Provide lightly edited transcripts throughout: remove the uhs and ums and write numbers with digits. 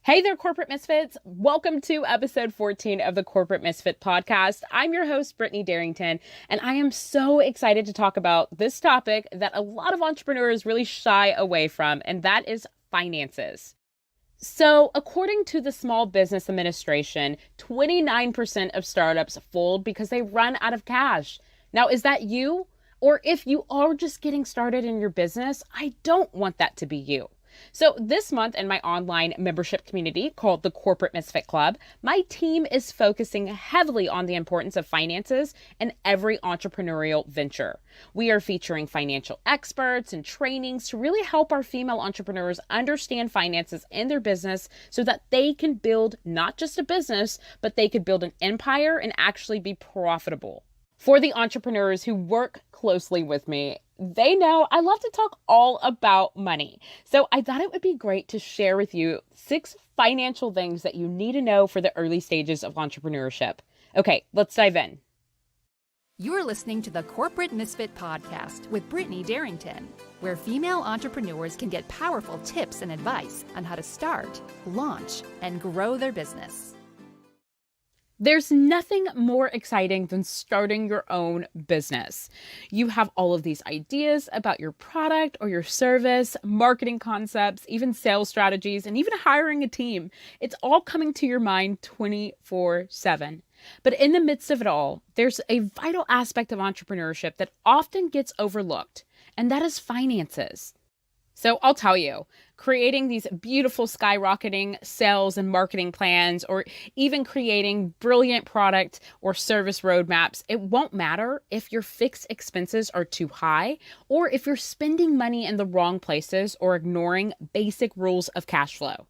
Hey there, Corporate Misfits. Welcome to episode 14 of the Corporate Misfit podcast. I'm your host, Brittany Darrington, and I am so excited to talk about this topic that a lot of entrepreneurs really shy away from, and that is finances. So, according to the Small Business Administration, 29% of startups fold because they run out of cash. Now, is that you? Or if you are just getting started in your business, I don't want that to be you. So this month in my online membership community called the Corporate Misfit Club, my team is focusing heavily on the importance of finances in every entrepreneurial venture. We are featuring financial experts and trainings to really help our female entrepreneurs understand finances in their business so that they can build not just a business, but they could build an empire and actually be profitable. For the entrepreneurs who work closely with me, they know I love to talk all about money. So I thought it would be great to share with you 6 financial things that you need to know for the early stages of entrepreneurship. Okay, let's dive in. You're listening to the Corporate Misfit Podcast with Brittany Darrington, where female entrepreneurs can get powerful tips and advice on how to start, launch, and grow their business. There's nothing more exciting than starting your own business. You have all of these ideas about your product or your service, marketing concepts, even sales strategies, and even hiring a team. It's all coming to your mind 24/7. But in the midst of it all, there's a vital aspect of entrepreneurship that often gets overlooked, and that is finances. So I'll tell you, creating these beautiful skyrocketing sales and marketing plans, or even creating brilliant product or service roadmaps, it won't matter if your fixed expenses are too high or if you're spending money in the wrong places or ignoring basic rules of cash flow.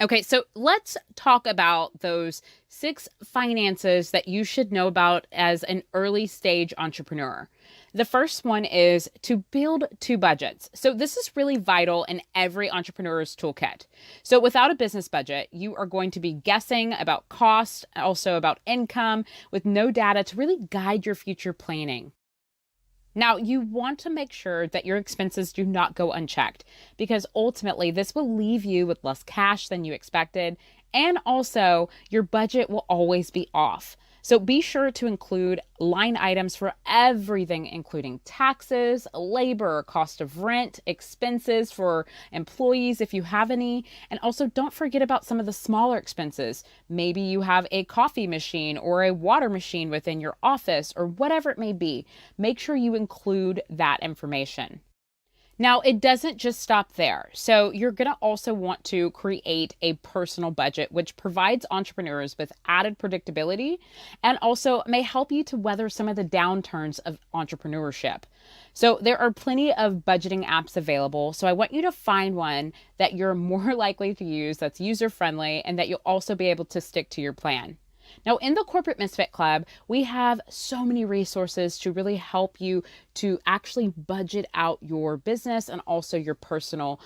Okay, so let's talk about those 6 finances that you should know about as an early stage entrepreneur. The first one is to build 2 budgets. So this is really vital in every entrepreneur's toolkit. So without a business budget, you are going to be guessing about cost, also about income, with no data to really guide your future planning. Now, you want to make sure that your expenses do not go unchecked, because ultimately this will leave you with less cash than you expected, and also your budget will always be off. So be sure to include line items for everything, including taxes, labor, cost of rent, expenses for employees if you have any, and also don't forget about some of the smaller expenses. Maybe you have a coffee machine or a water machine within your office or whatever it may be. Make sure you include that information. Now, it doesn't just stop there. So you're going to also want to create a personal budget, which provides entrepreneurs with added predictability and also may help you to weather some of the downturns of entrepreneurship. So there are plenty of budgeting apps available. So I want you to find one that you're more likely to use, that's user-friendly, and that you'll also be able to stick to your plan. Now, in the Corporate Misfit Club, we have so many resources to really help you to actually budget out your business and also your personal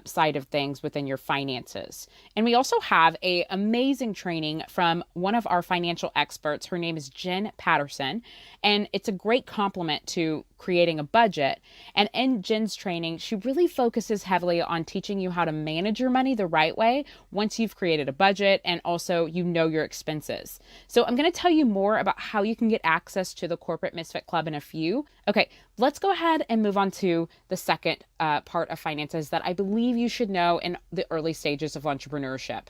side of things within your finances. And we also have an amazing training from one of our financial experts. Her name is Jen Patterson, and it's a great complement to creating a budget. And in Jen's training, she really focuses heavily on teaching you how to manage your money the right way once you've created a budget and also you know your expenses. So I'm going to tell you more about how you can get access to the Corporate Misfit Club in a few. Okay, let's go ahead and move on to the second part of finances that I believe you should know in the early stages of entrepreneurship.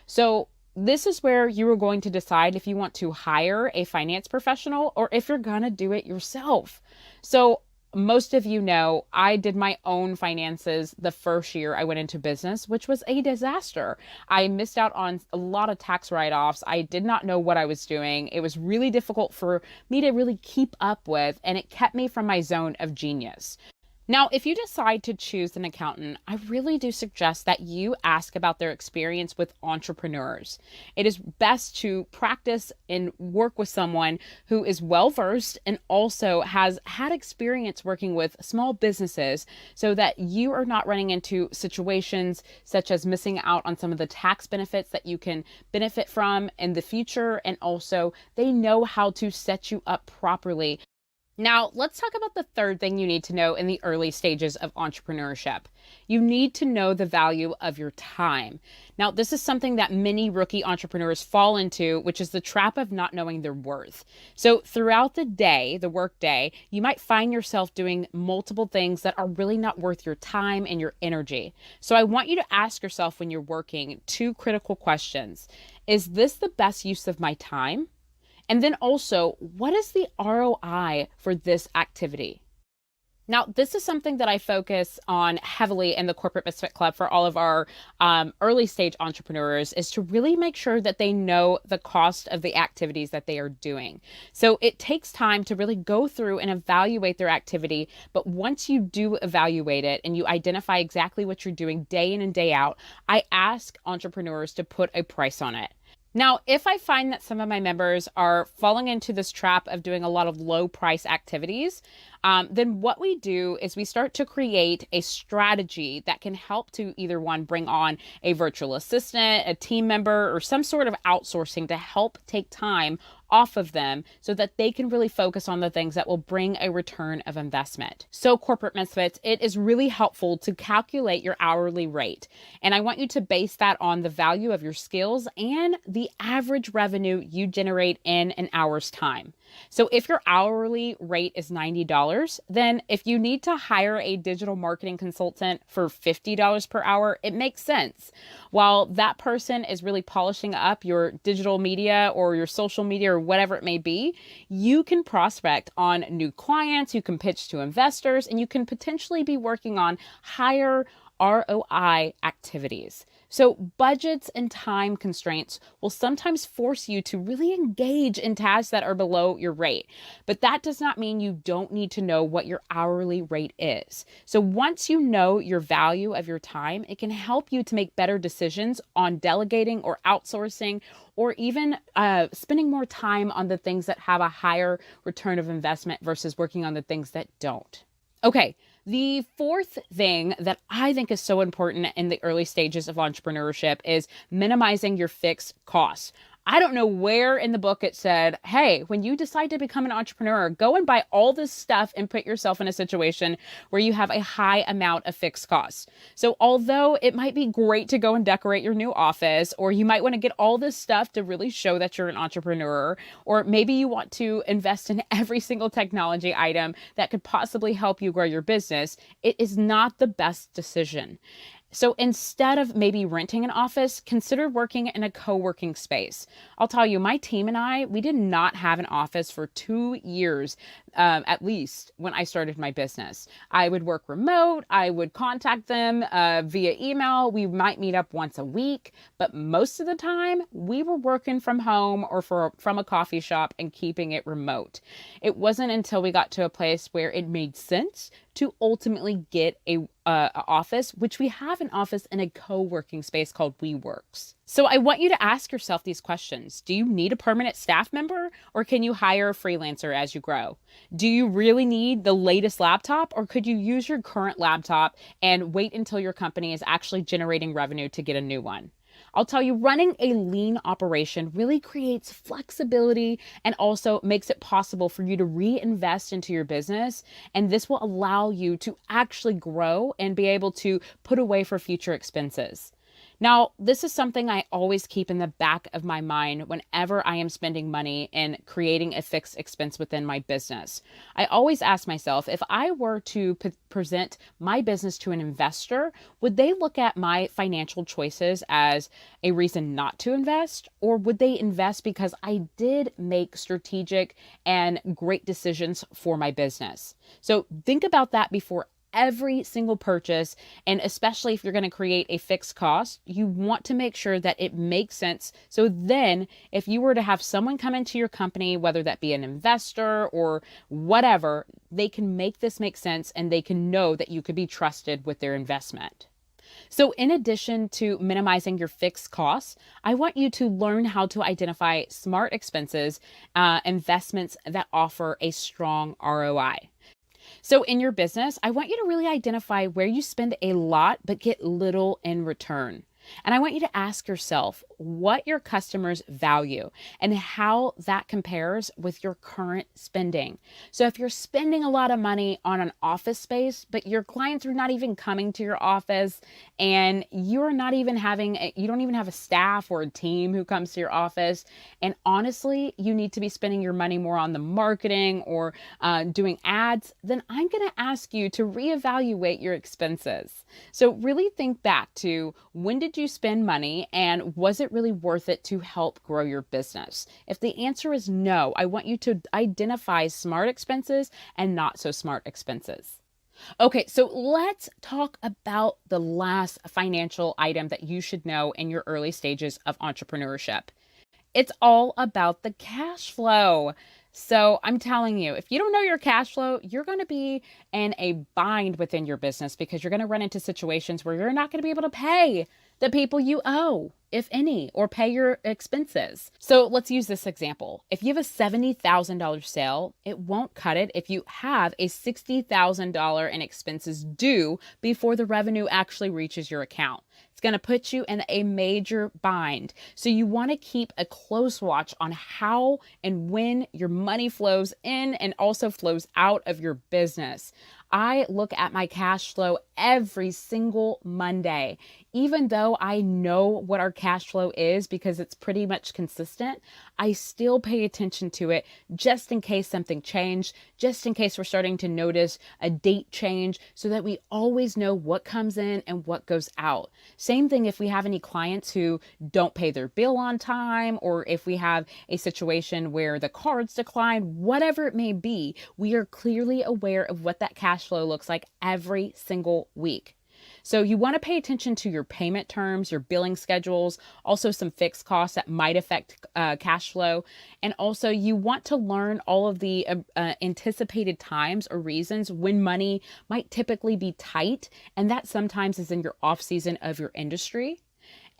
So this is where you are going to decide if you want to hire a finance professional or if you're going to do it yourself. So most of you know I did my own finances the first year I went into business, which was a disaster. I missed out on a lot of tax write-offs. I did not know what I was doing. It was really difficult for me to really keep up with, and it kept me from my zone of genius. Now, if you decide to choose an accountant, I really do suggest that you ask about their experience with entrepreneurs. It is best to practice and work with someone who is well-versed and also has had experience working with small businesses so that you are not running into situations such as missing out on some of the tax benefits that you can benefit from in the future. And also, they know how to set you up properly. Now, let's talk about the third thing you need to know in the early stages of entrepreneurship. You need to know the value of your time. Now, this is something that many rookie entrepreneurs fall into, which is the trap of not knowing their worth. So, throughout the day, the work day, you might find yourself doing multiple things that are really not worth your time and your energy. So, I want you to ask yourself when you're working two critical questions. Is this the best use of my time? And then also, what is the ROI for this activity? Now, this is something that I focus on heavily in the Corporate Misfit Club for all of our early stage entrepreneurs, is to really make sure that they know the cost of the activities that they are doing. So it takes time to really go through and evaluate their activity. But once you do evaluate it and you identify exactly what you're doing day in and day out, I ask entrepreneurs to put a price on it. Now, if I find that some of my members are falling into this trap of doing a lot of low price activities, then what we do is we start to create a strategy that can help to either one, bring on a virtual assistant, a team member, or some sort of outsourcing to help take time off of them so that they can really focus on the things that will bring a return of investment. So Corporate Misfits, it is really helpful to calculate your hourly rate. And I want you to base that on the value of your skills and the average revenue you generate in an hour's time. So if your hourly rate is $90, then if you need to hire a digital marketing consultant for $50 per hour, it makes sense. While that person is really polishing up your digital media or your social media or whatever it may be, you can prospect on new clients, you can pitch to investors, and you can potentially be working on higher ROI activities. So budgets and time constraints will sometimes force you to really engage in tasks that are below your rate. But that does not mean you don't need to know what your hourly rate is. So once you know your value of your time, it can help you to make better decisions on delegating or outsourcing, or even spending more time on the things that have a higher return of investment versus working on the things that don't. Okay, the fourth thing that I think is so important in the early stages of entrepreneurship is minimizing your fixed costs. I don't know where in the book it said, hey, when you decide to become an entrepreneur, go and buy all this stuff and put yourself in a situation where you have a high amount of fixed costs. So although it might be great to go and decorate your new office, or you might want to get all this stuff to really show that you're an entrepreneur, or maybe you want to invest in every single technology item that could possibly help you grow your business, it is not the best decision. So instead of maybe renting an office, consider working in a co-working space. I'll tell you, my team and I, we did not have an office for 2 years, at least when I started my business. I would work remote. I would contact them via email. We might meet up once a week, but most of the time we were working from home or from a coffee shop and keeping it remote. It wasn't until we got to a place where it made sense to ultimately get a office, which we have an office in a co-working space called WeWorks. So I want you to ask yourself these questions. Do you need a permanent staff member, or can you hire a freelancer as you grow? Do you really need the latest laptop, or could you use your current laptop and wait until your company is actually generating revenue to get a new one? I'll tell you, running a lean operation really creates flexibility and also makes it possible for you to reinvest into your business. And this will allow you to actually grow and be able to put away for future expenses. Now, this is something I always keep in the back of my mind whenever I am spending money in creating a fixed expense within my business. I always ask myself, if I were to present my business to an investor, would they look at my financial choices as a reason not to invest? Or would they invest because I did make strategic and great decisions for my business? So think about that before every single purchase. And especially if you're going to create a fixed cost, you want to make sure that it makes sense. So then if you were to have someone come into your company, whether that be an investor or whatever, they can make this make sense and they can know that you could be trusted with their investment. So in addition to minimizing your fixed costs, I want you to learn how to identify smart expenses, investments that offer a strong ROI. So in your business, I want you to really identify where you spend a lot but get little in return. And I want you to ask yourself what your customers value and how that compares with your current spending. So if you're spending a lot of money on an office space, but your clients are not even coming to your office, and you don't even have a staff or a team who comes to your office, and honestly, you need to be spending your money more on the marketing or doing ads, then I'm going to ask you to reevaluate your expenses. So really think back to, when did you spend money and was it really worth it to help grow your business? If the answer is no, I want you to identify smart expenses and not so smart expenses. Okay, so let's talk about the last financial item that you should know in your early stages of entrepreneurship. It's all about the cash flow. So I'm telling you, if you don't know your cash flow, you're going to be in a bind within your business, because you're going to run into situations where you're not going to be able to pay the people you owe, if any, or pay your expenses. So let's use this example. If you have a $70,000 sale, it won't cut it if you have a $60,000 in expenses due before the revenue actually reaches your account. It's going to put you in a major bind. So you want to keep a close watch on how and when your money flows in and also flows out of your business. I look at my cash flow every single Monday. Even though I know what our cash flow is because it's pretty much consistent, I still pay attention to it just in case something changed, just in case we're starting to notice a date change, so that we always know what comes in and what goes out. Same thing if we have any clients who don't pay their bill on time, or if we have a situation where the cards decline, whatever it may be, we are clearly aware of what that cash flow looks like every single week. So you want to pay attention to your payment terms, your billing schedules, also some fixed costs that might affect cash flow. And also you want to learn all of the anticipated times or reasons when money might typically be tight. And that sometimes is in your off season of your industry.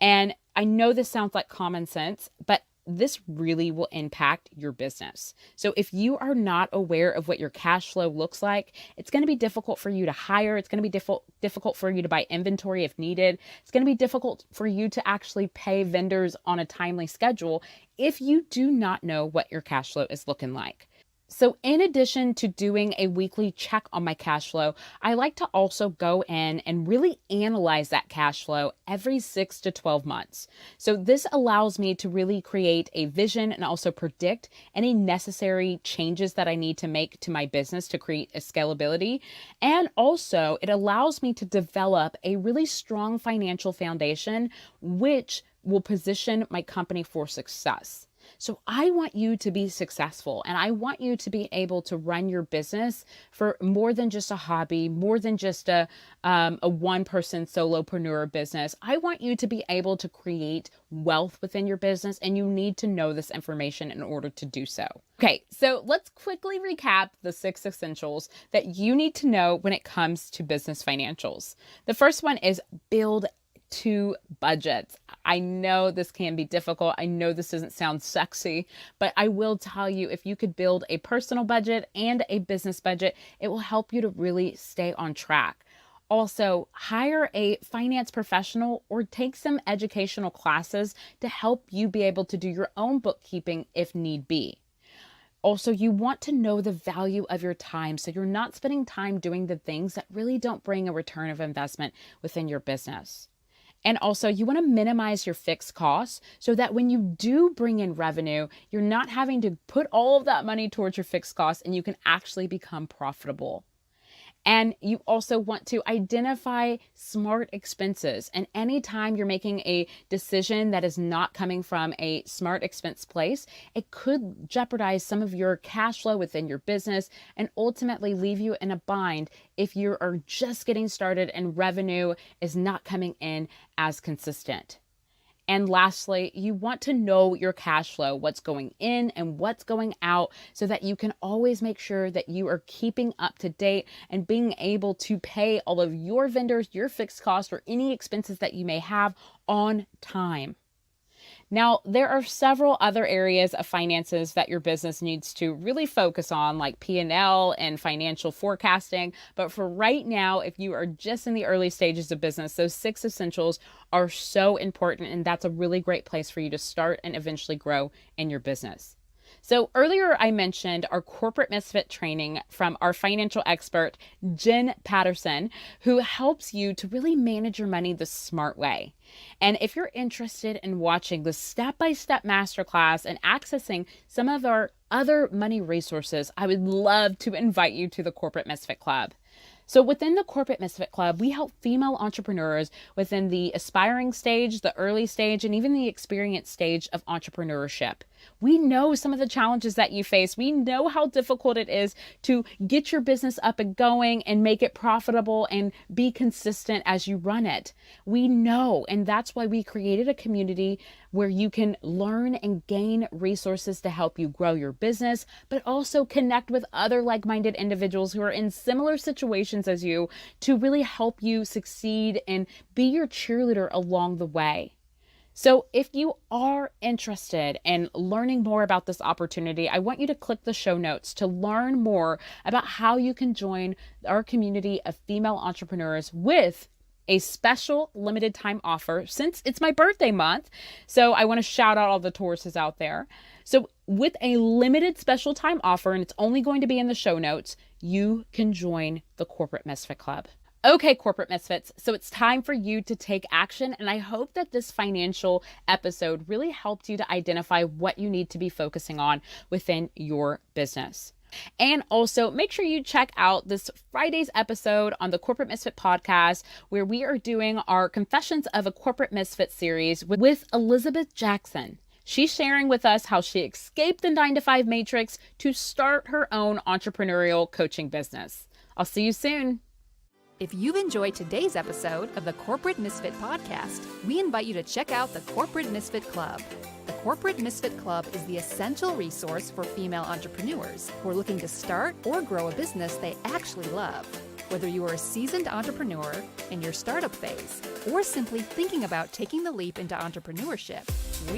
And I know this sounds like common sense, but this really will impact your business. So if you are not aware of what your cash flow looks like, it's going to be difficult for you to hire. It's going to be difficult for you to buy inventory if needed. It's going to be difficult for you to actually pay vendors on a timely schedule if you do not know what your cash flow is looking like. So in addition to doing a weekly check on my cash flow, I like to also go in and really analyze that cash flow every 6 to 12 months. So this allows me to really create a vision and also predict any necessary changes that I need to make to my business to create a scalability. And also it allows me to develop a really strong financial foundation, which will position my company for success. So I want you to be successful, and I want you to be able to run your business for more than just a hobby, more than just a one-person solopreneur business. I want you to be able to create wealth within your business, and you need to know this information in order to do so. Okay, so let's quickly recap the 6 essentials that you need to know when it comes to business financials. The first one is build 2 budgets. I know this can be difficult. I know this doesn't sound sexy, but I will tell you, if you could build a personal budget and a business budget, it will help you to really stay on track. Also, hire a finance professional or take some educational classes to help you be able to do your own bookkeeping if need be. Also, you want to know the value of your time, so you're not spending time doing the things that really don't bring a return of investment within your business. And also, you want to minimize your fixed costs so that when you do bring in revenue, you're not having to put all of that money towards your fixed costs, and you can actually become profitable. And you also want to identify smart expenses. And anytime you're making a decision that is not coming from a smart expense place, it could jeopardize some of your cash flow within your business and ultimately leave you in a bind if you are just getting started and revenue is not coming in as consistent. And lastly, you want to know your cash flow, what's going in and what's going out, so that you can always make sure that you are keeping up to date and being able to pay all of your vendors, your fixed costs, or any expenses that you may have on time. Now, there are several other areas of finances that your business needs to really focus on, like P&L and financial forecasting. But for right now, if you are just in the early stages of business, those 6 essentials are so important, and that's a really great place for you to start and eventually grow in your business. So earlier I mentioned our corporate misfit training from our financial expert, Jen Patterson, who helps you to really manage your money the smart way. And if you're interested in watching the step-by-step masterclass and accessing some of our other money resources, I would love to invite you to the Corporate Misfit Club. So within the Corporate Misfit Club, we help female entrepreneurs within the aspiring stage, the early stage, and even the experienced stage of entrepreneurship. We know some of the challenges that you face. We know how difficult it is to get your business up and going and make it profitable and be consistent as you run it. We know, and that's why we created a community where you can learn and gain resources to help you grow your business, but also connect with other like-minded individuals who are in similar situations as you to really help you succeed and be your cheerleader along the way. So if you are interested in learning more about this opportunity, I want you to click the show notes to learn more about how you can join our community of female entrepreneurs with a special limited time offer since it's my birthday month. So I want to shout out all the Tauruses out there. So with a limited special time offer, and it's only going to be in the show notes, you can join the Corporate Misfit Club. Okay, Corporate Misfits, so it's time for you to take action, and I hope that this financial episode really helped you to identify what you need to be focusing on within your business. And also make sure you check out this Friday's episode on the Corporate Misfit podcast, where we are doing our Confessions of a Corporate Misfit series with Elizabeth Jackson. She's sharing with us how she escaped the 9-to-5 matrix to start her own entrepreneurial coaching business. I'll see you soon. If you've enjoyed today's episode of the Corporate Misfit podcast, we invite you to check out the Corporate Misfit Club. The Corporate Misfit Club is the essential resource for female entrepreneurs who are looking to start or grow a business they actually love. Whether you are a seasoned entrepreneur in your startup phase or simply thinking about taking the leap into entrepreneurship,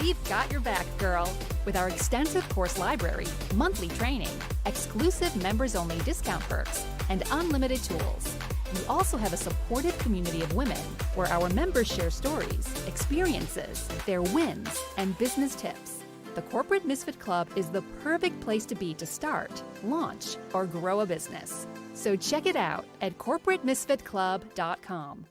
we've got your back, girl. With our extensive course library, monthly training, exclusive members-only discount perks, and unlimited tools. We also have a supportive community of women where our members share stories, experiences, their wins, and business tips. The Corporate Misfit Club is the perfect place to be to start, launch, or grow a business. So check it out at corporatemisfitclub.com.